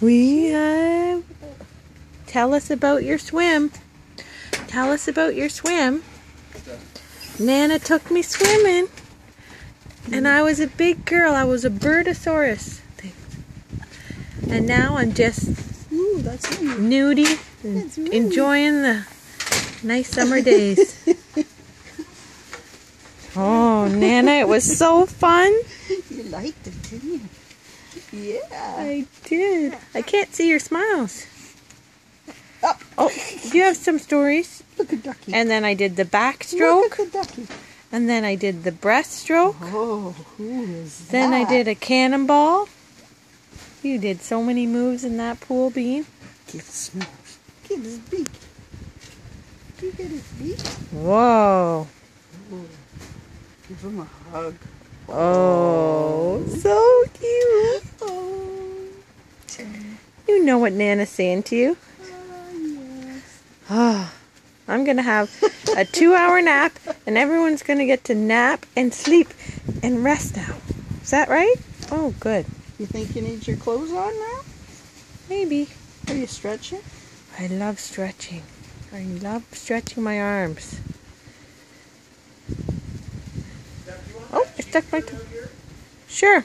We tell us about your swim. Tell us about your swim. Nana took me swimming, and I was a big girl. I was a birdosaurus. And now I'm just nudie, enjoying the nice summer days. Oh, Nana, it was so fun. You liked it, didn't you? Yeah. I did. I can't see your smiles. Oh, you have some stories. Look at Ducky. And then I did the backstroke. Look at the Ducky. And then I did the breaststroke. Oh, who is that? Then I did a cannonball. You did so many moves in that pool, Bean. Give Snooze. Give his beak. Do you get his beak? Whoa. Oh, give him a hug. Oh, so cute. Oh. You know what Nana's saying to you. Yes. Oh, I'm going to have a 2-hour nap, and everyone's going to get to nap and sleep and rest now. Is that right? Oh, good. You think you need your clothes on now? Maybe. Are you stretching? I love stretching. I love stretching my arms. Oh, I stuck my toe. Sure.